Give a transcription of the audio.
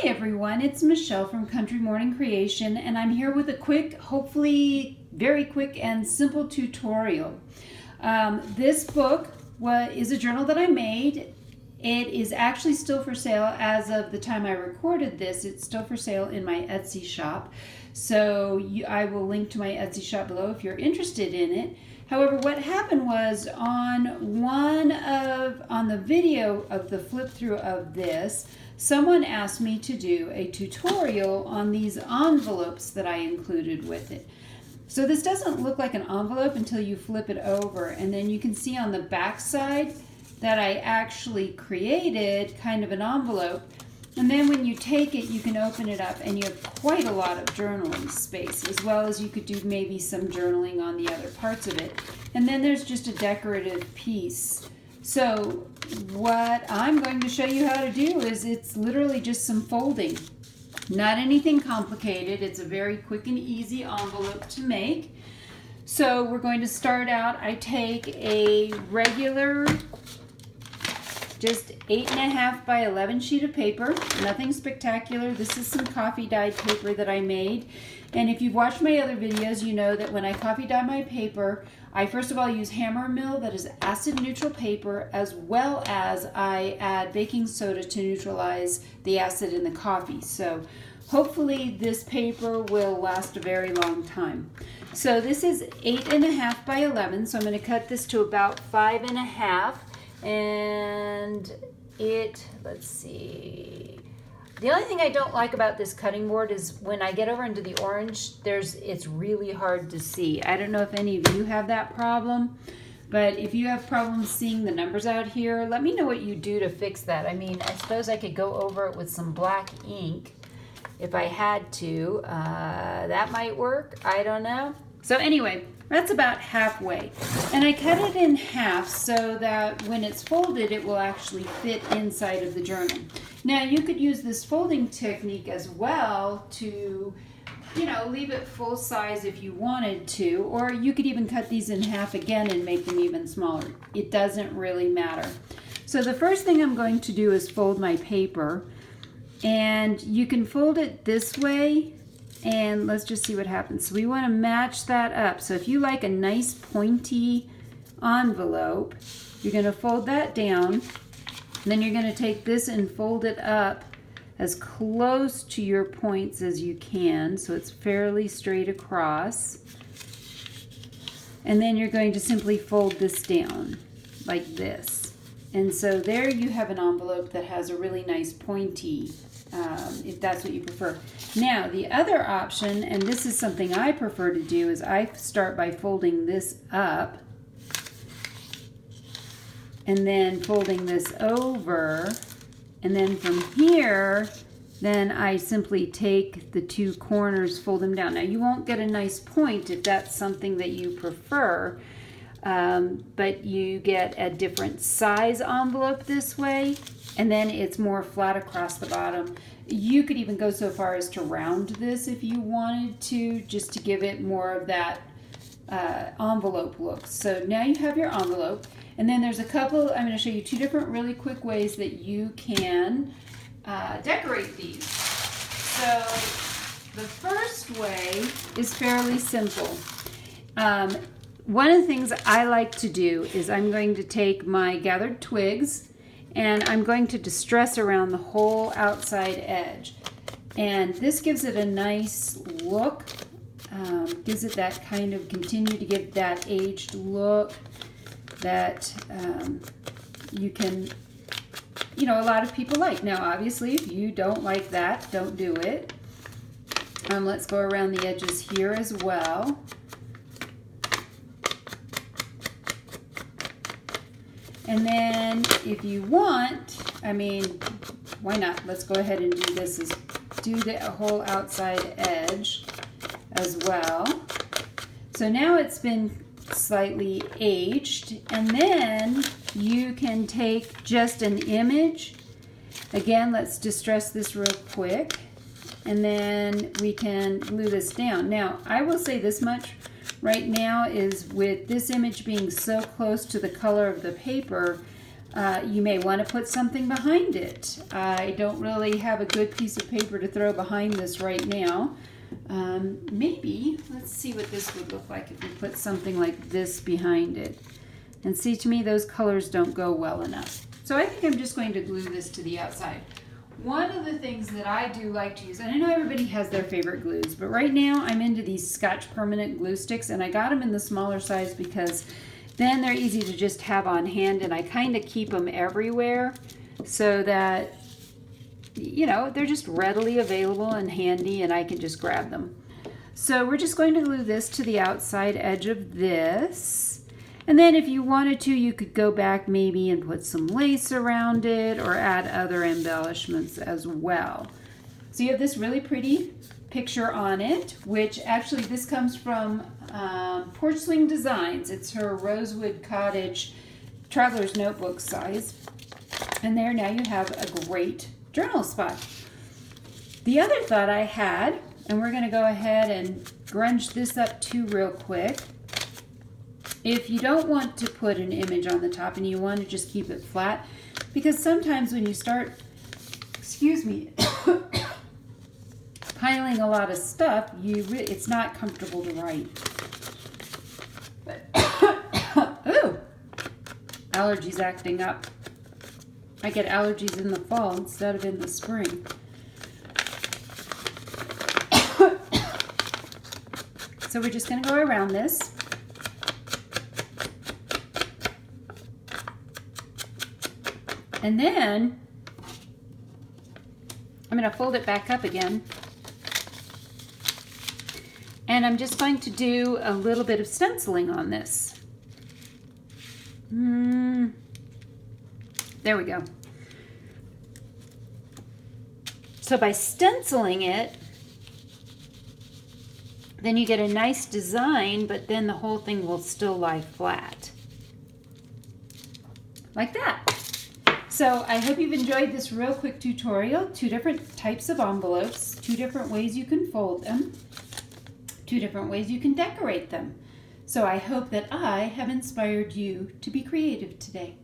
everyone, it's Michelle from Country Morning Creation, and I'm here with a quick, hopefully very quick and simple tutorial. This book is a journal that I made. It is actually still for sale as of the time I recorded this. It's still for sale in my Etsy shop. So I will link to my Etsy shop below if you're interested in it. However, what happened was on the video of the flip through of this, someone asked me to do a tutorial on these envelopes that I included with it. So this doesn't look like an envelope until you flip it over, and then you can see on the back side that I actually created kind of an envelope. And then when you take it, you can open it up and you have quite a lot of journaling space, as well as you could do maybe some journaling on the other parts of it. And then there's just a decorative piece. So what I'm going to show you how to do is it's literally just some folding. Not anything complicated. It's a very quick and easy envelope to make. So we're going to start out. I take a regular just 8.5 by 11 sheet of paper, nothing spectacular. This is some coffee dyed paper that I made. And if you've watched my other videos, you know that when I coffee dye my paper, I first of all use Hammer Mill, that is acid neutral paper, as well as I add baking soda to neutralize the acid in the coffee. So hopefully this paper will last a very long time. So this is 8.5 by 11, so I'm going to cut this to about 5.5. And let's see. The only thing I don't like about this cutting board is when I get over into the orange, it's really hard to see. I don't know if any of you have that problem, but if you have problems seeing the numbers out here, let me know what you do to fix that. I mean, I suppose I could go over it with some black ink if I had to. That might work. I don't know. So anyway, that's about halfway. And I cut it in half so that when it's folded, it will actually fit inside of the journal. Now, you could use this folding technique as well to, leave it full size if you wanted to, or you could even cut these in half again and make them even smaller. It doesn't really matter. So the first thing I'm going to do is fold my paper, and you can fold it this way. And let's just see what happens. So we want to match that up. So if you like a nice pointy envelope, you're going to fold that down. Then you're going to take this and fold it up as close to your points as you can, so it's fairly straight across. And then you're going to simply fold this down like this. And so there you have an envelope that has a really nice pointy, if that's what you prefer. Now, the other option, and this is something I prefer to do, is I start by folding this up and then folding this over, and then from here, then I simply take the two corners, fold them down. Now, you won't get a nice point if that's something that you prefer, but you get a different size envelope this way, and then it's more flat across the bottom. You could even go so far as to round this if you wanted to, just to give it more of that envelope look. So now you have your envelope, and then there's a couple, I'm going to show you two different really quick ways that you can decorate these. So the first way is fairly simple. One of the things I like to do is I'm going to take my gathered twigs and I'm going to distress around the whole outside edge. And this gives it a nice look, gives it that kind of, continue to give that aged look that you can, a lot of people like. Now, obviously, if you don't like that, don't do it. Let's go around the edges here as well. And then if you want, why not? Let's go ahead and do this, do the whole outside edge as well. So now it's been slightly aged, and then you can take just an image. Again, let's distress this real quick, and then we can glue this down. Now, I will say this much right now is with this image being so close to the color of the paper, You may want to put something behind it. I don't really have a good piece of paper to throw behind this right now. Maybe, let's see what this would look like if we put something like this behind it. And see, to me, those colors don't go well enough. So I think I'm just going to glue this to the outside. One of the things that I do like to use, and I know everybody has their favorite glues, but right now I'm into these Scotch Permanent glue sticks, and I got them in the smaller size because then they're easy to just have on hand, and I kind of keep them everywhere so that, you know, they're just readily available and handy, and I can just grab them. So we're just going to glue this to the outside edge of this. And then if you wanted to, you could go back maybe and put some lace around it or add other embellishments as well. So you have this really pretty picture on it, which actually this comes from Porch Swing Designs. It's her Rosewood Cottage Traveler's Notebook size. And there now you have a great journal spot. The other thought I had, and we're going to go ahead and grunge this up too real quick. If you don't want to put an image on the top and you want to just keep it flat, because sometimes when you start, excuse me, piling a lot of stuff, it's not comfortable to write. Ooh, allergies acting up. I get allergies in the fall instead of in the spring. So we're just going to go around this. And then I'm going to fold it back up again. And I'm just going to do a little bit of stenciling on this. There we go. So by stenciling it, then you get a nice design, but then the whole thing will still lie flat. Like that. So I hope you've enjoyed this real quick tutorial. 2 different types of envelopes, 2 different ways you can fold them, 2 different ways you can decorate them. So I hope that I have inspired you to be creative today.